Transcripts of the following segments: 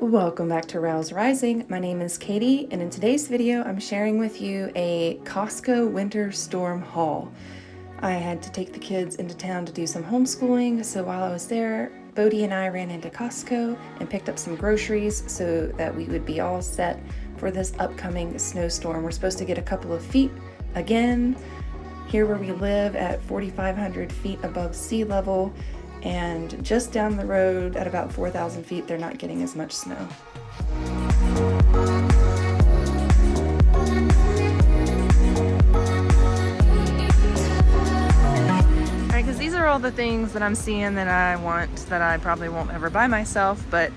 Welcome back to Rouse Rising. My name is Katie, and in today's video, I'm sharing with you a Costco winter storm haul. I had to take the kids into town to do some homeschooling, so while I was there, Bodie and I ran into Costco and picked up some groceries so that we would be all set for this upcoming snowstorm. We're supposed to get a couple of feet again here where we live at 4,500 feet above sea level. And just down the road at about 4,000 feet, they're not getting as much snow. Alright, because these are all the things that I'm seeing that I want that I probably won't ever buy myself, but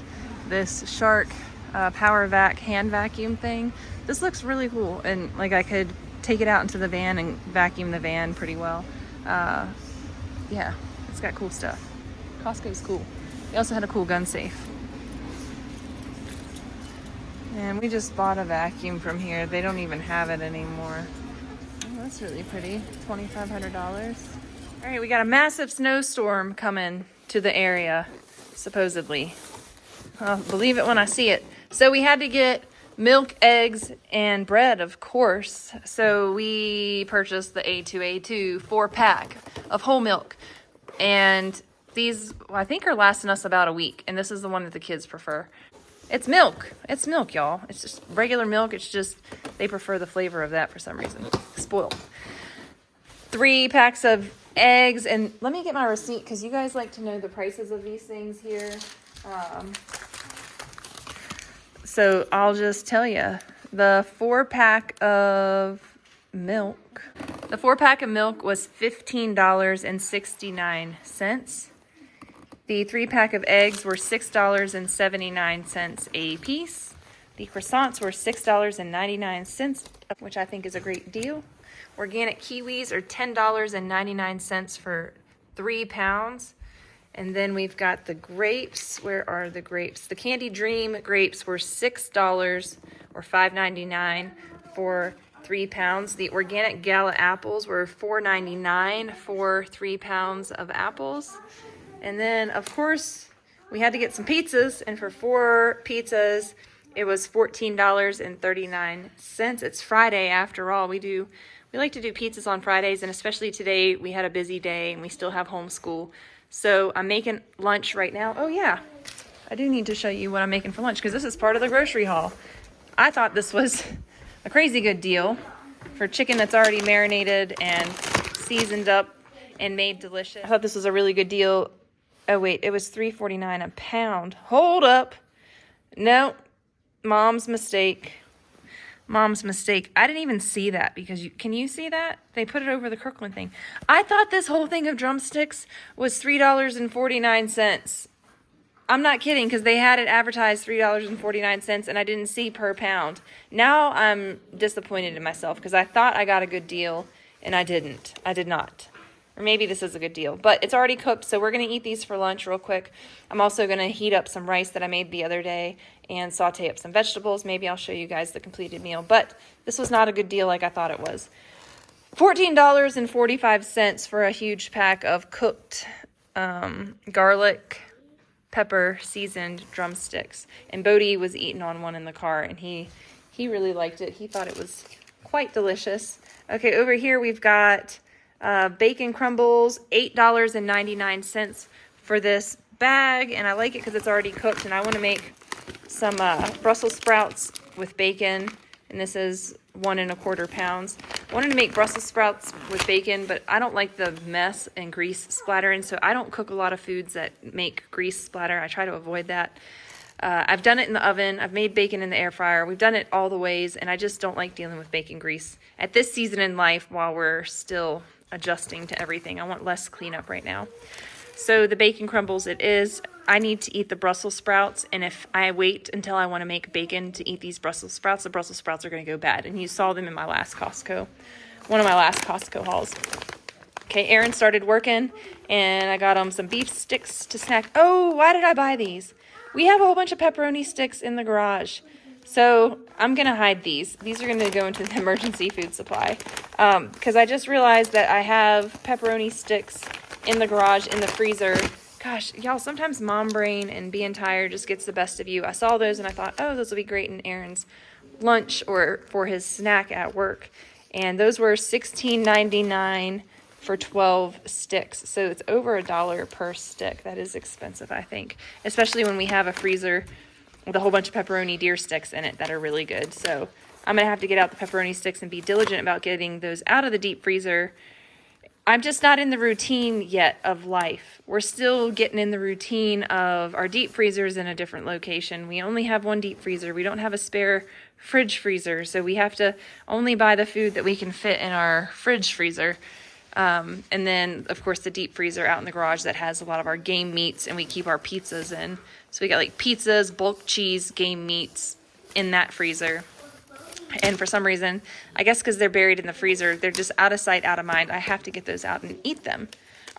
this Shark Power Vac hand vacuum thing, this looks really cool, and like I could take it out into the van and vacuum the van pretty well. Yeah, it's got cool stuff. Costco's cool. They also had a cool gun safe. And we just bought a vacuum from here. They don't even have it anymore. Oh, that's really pretty. $2,500. All right, we got a massive snowstorm coming to the area, supposedly. I'll believe it when I see it. So we had to get milk, eggs, and bread, of course. So we purchased the A2A2 4-pack of whole milk. And these, I think, are lasting us about a week, and this is the one that the kids prefer. It's milk. It's milk, y'all. It's just regular milk. It's just they prefer the flavor of that for some reason. Spoiled. 3 packs of eggs, and let me get my receipt because you guys like to know the prices of these things here. So I'll just tell you, the 4-pack of milk. The 4-pack of milk was $15.69. The 3-pack of eggs were $6.79 a piece. The croissants were $6.99, which I think is a great deal. Organic kiwis are $10.99 for 3 pounds. And then we've got the grapes. Where are the grapes? The Candy Dream grapes were $6 or $5.99 for 3 pounds. The organic Gala apples were $4.99 for 3 pounds of apples. And then, of course, we had to get some pizzas, and for 4 pizzas, it was $14.39. It's Friday after all. We like to do pizzas on Fridays, and especially today, we had a busy day, and we still have homeschool. So I'm making lunch right now. Oh yeah, I do need to show you what I'm making for lunch, because this is part of the grocery haul. I thought this was a crazy good deal for chicken that's already marinated and seasoned up and made delicious. I thought this was a really good deal. Oh wait, it was $3.49 a pound. Hold up. No, mom's mistake. Mom's mistake. I didn't even see that because can you see that? They put it over the Kirkland thing. I thought this whole thing of drumsticks was $3.49. I'm not kidding, because they had it advertised $3.49 and I didn't see per pound. Now I'm disappointed in myself because I thought I got a good deal and I didn't. I did not. Or maybe this is a good deal, but it's already cooked, so we're going to eat these for lunch real quick. I'm also going to heat up some rice that I made the other day and saute up some vegetables. Maybe I'll show you guys the completed meal, but this was not a good deal like I thought it was. $14.45 for a huge pack of cooked garlic pepper seasoned drumsticks. And Bodie was eating on one in the car, and he really liked it. He thought it was quite delicious. Okay, over here we've got bacon crumbles, $8.99 for this bag, and I like it because it's already cooked, and I want to make some Brussels sprouts with bacon, and this is 1 1/4 pounds. I wanted to make Brussels sprouts with bacon, but I don't like the mess and grease splattering, so I don't cook a lot of foods that make grease splatter. I try to avoid that. I've done it in the oven. I've made bacon in the air fryer. We've done it all the ways, and I just don't like dealing with bacon grease at this season in life while we're still adjusting to everything. I want less cleanup right now. So the bacon crumbles it is. I need to eat the Brussels sprouts, and if I wait until I want to make bacon to eat these Brussels sprouts, the Brussels sprouts are going to go bad. And you saw them in my last Costco, one of my last Costco hauls. Okay, Aaron started working, and I got him some beef sticks to snack. Oh, why did I buy these? We have a whole bunch of pepperoni sticks in the garage. So I'm going to hide these. These are going to go into the emergency food supply. Because I just realized that I have pepperoni sticks in the garage, in the freezer, Gosh, y'all, sometimes mom brain and being tired just gets the best of you. I saw those and I thought, oh, those will be great in Aaron's lunch or for his snack at work. And those were $16.99 for 12 sticks. So it's over $1 per stick. That is expensive, I think, especially when we have a freezer with a whole bunch of pepperoni deer sticks in it that are really good. So I'm going to have to get out the pepperoni sticks and be diligent about getting those out of the deep freezer. I'm just not in the routine yet of life. We're still getting in the routine of our deep freezers in a different location. We only have one deep freezer. We don't have a spare fridge freezer, so we have to only buy the food that we can fit in our fridge freezer. And then, of course, the deep freezer out in the garage that has a lot of our game meats, and we keep our pizzas in. So we got like pizzas, bulk cheese, game meats in that freezer. And for some reason, I guess because they're buried in the freezer, they're just out of sight, out of mind. I have to get those out and eat them.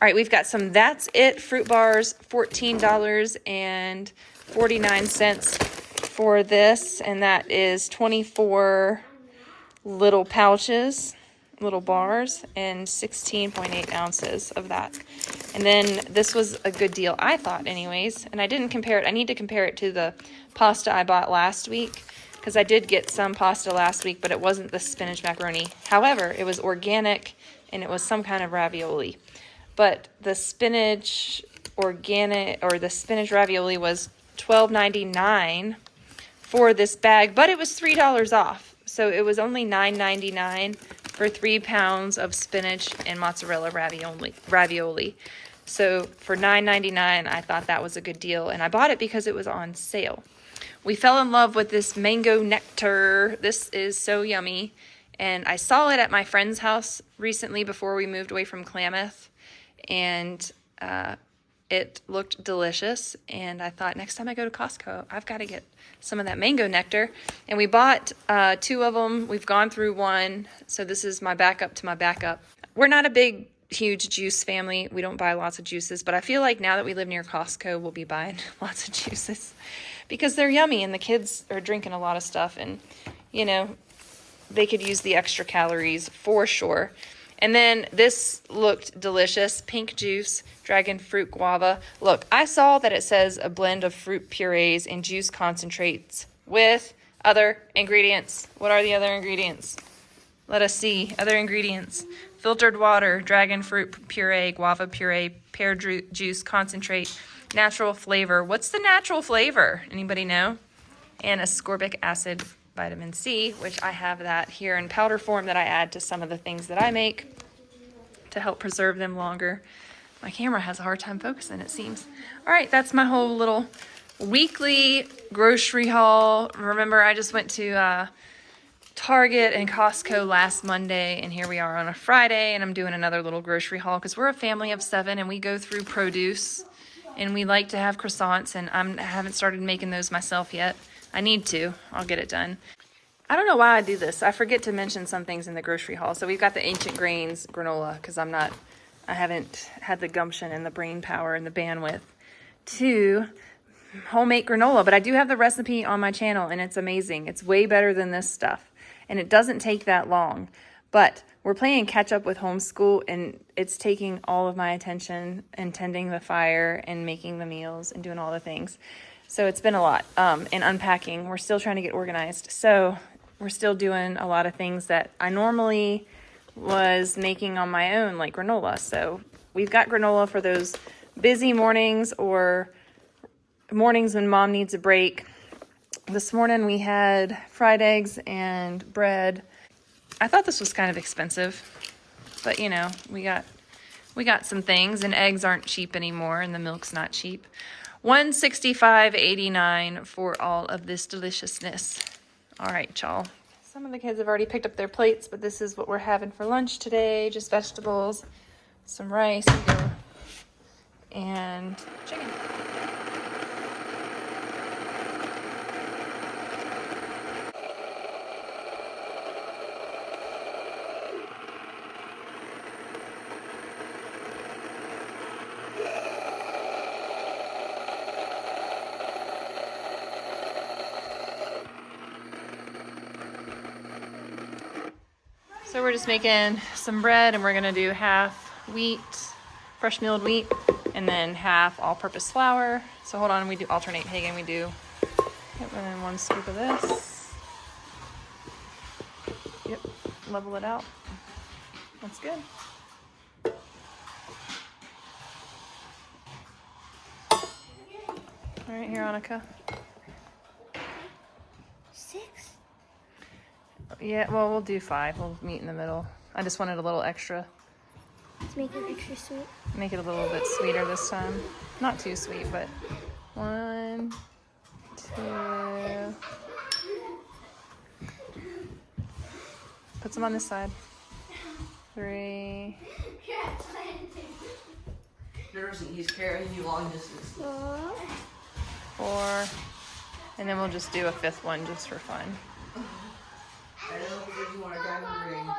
All right, we've got some That's It fruit bars, $14.49 for this. And that is 24 little pouches, little bars, and 16.8 ounces of that. And then this was a good deal, I thought anyways. And I didn't compare it. I need to compare it to the pasta I bought last week, because I did get some pasta last week, but it wasn't the spinach macaroni. However, it was organic, and it was some kind of ravioli. But the spinach organic, or the spinach ravioli, was $12.99 for this bag, but it was $3 off. So it was only $9.99 for 3 pounds of spinach and mozzarella ravioli. So for $9.99, I thought that was a good deal, and I bought it because it was on sale. We fell in love with this mango nectar. This is so yummy. And I saw it at my friend's house recently before we moved away from Klamath. And it looked delicious. And I thought, next time I go to Costco, I've got to get some of that mango nectar. And we bought 2 of them. We've gone through one. So this is my backup to my backup. We're not a big, huge juice family. We don't buy lots of juices. But I feel like now that we live near Costco, we'll be buying lots of juices, because they're yummy and the kids are drinking a lot of stuff, and, you know, they could use the extra calories for sure. And then this looked delicious. Pink juice, dragon fruit guava. Look, I saw that it says a blend of fruit purees and juice concentrates with other ingredients. What are the other ingredients? Let us see. Other ingredients. Filtered water, dragon fruit puree, guava puree, pear juice concentrate, natural flavor. What's the natural flavor? Anybody know? And ascorbic acid, vitamin C, which I have that here in powder form that I add to some of the things that I make to help preserve them longer. My camera has a hard time focusing, it seems. All right, that's my whole little weekly grocery haul. Remember, I just went to Target and Costco last Monday, and here we are on a Friday, and I'm doing another little grocery haul because we're a family of 7 and we go through produce. And we like to have croissants, and I haven't started making those myself yet. I need to. I'll get it done. I don't know why I do this. I forget to mention some things in the grocery haul. So we've got the Ancient Grains granola, because I haven't had the gumption and the brain power and the bandwidth to homemade granola. But I do have the recipe on my channel, and it's amazing. It's way better than this stuff. And it doesn't take that long. But we're playing catch up with homeschool, and it's taking all of my attention and tending the fire and making the meals and doing all the things. So it's been a lot, and unpacking. We're still trying to get organized. So we're still doing a lot of things that I normally was making on my own, like granola. So we've got granola for those busy mornings or mornings when mom needs a break. This morning we had fried eggs and bread. I thought this was kind of expensive, but you know, we got some things, and eggs aren't cheap anymore, and the milk's not cheap. $165.89 for all of this deliciousness. All right, y'all. Some of the kids have already picked up their plates, but this is what we're having for lunch today. Just vegetables, some rice, and chicken. So we're just making some bread, and we're gonna do half wheat, fresh milled wheat, and then half all-purpose flour. So hold on, we do alternate, Hagen. We do, yep, and then 1 scoop of this. Yep, level it out. That's good. All right, here, Annika. 6? Yeah, well, we'll do 5. We'll meet in the middle. I just wanted a little extra. To make it extra sweet. Make it a little bit sweeter this time. Not too sweet, but 1, 2. Put some on this side. 3. Nursing, he's carrying you long distance. 4. And then we'll just do a 5th one just for fun. I don't know if you want to dive in the ring.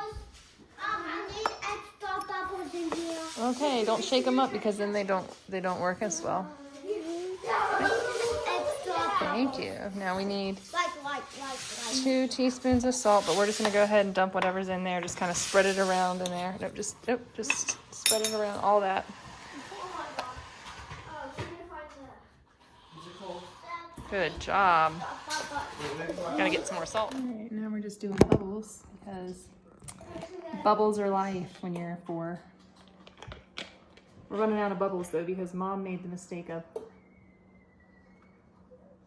I need extra bubbles in here. Okay, don't shake them up because then they don't work as well. Thank you. Now we need Like. 2 teaspoons of salt, but we're just gonna go ahead and dump whatever's in there. Just kind of spread it around in there. Nope, just spread it around, all that. Good job. Gotta get some more salt. All right, now we're just doing bubbles because bubbles are life when you're 4. We're running out of bubbles though because Mom made the mistake of,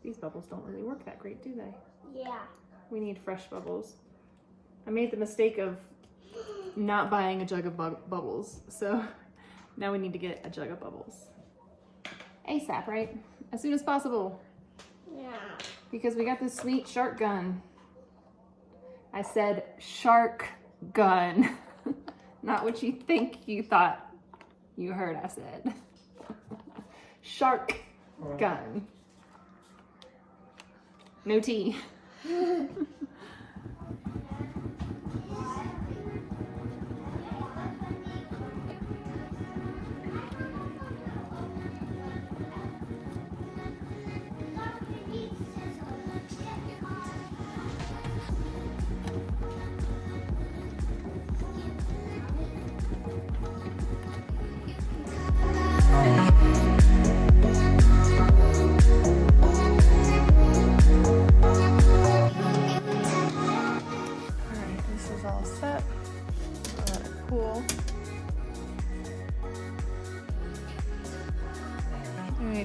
these bubbles don't really work that great, do they? Yeah. We need fresh bubbles. I made the mistake of not buying a jug of bubbles, so now we need to get a jug of bubbles. ASAP, right? As soon as possible. Yeah. Because we got this sweet shark gun. I said shark gun. Not what you think you thought you heard I said. Shark gun. No tea.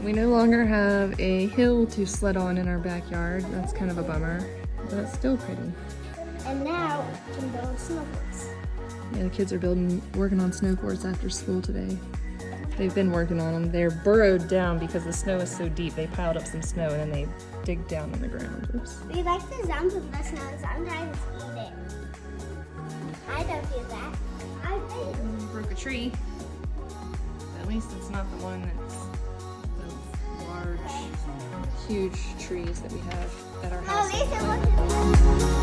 We no longer have a hill to sled on in our backyard. That's kind of a bummer, but it's still pretty. And now we can build snowboards. Yeah, the kids are working on snowboards after school today. They've been working on them. They're burrowed down because the snow is so deep. They piled up some snow and then they dig down in the ground. Oops. We like the sound of the snow. Sometimes eat it. I don't do that. I think. Broke a tree. At least it's not the one that's the large, huge trees that we have at our house. At least it wasn't.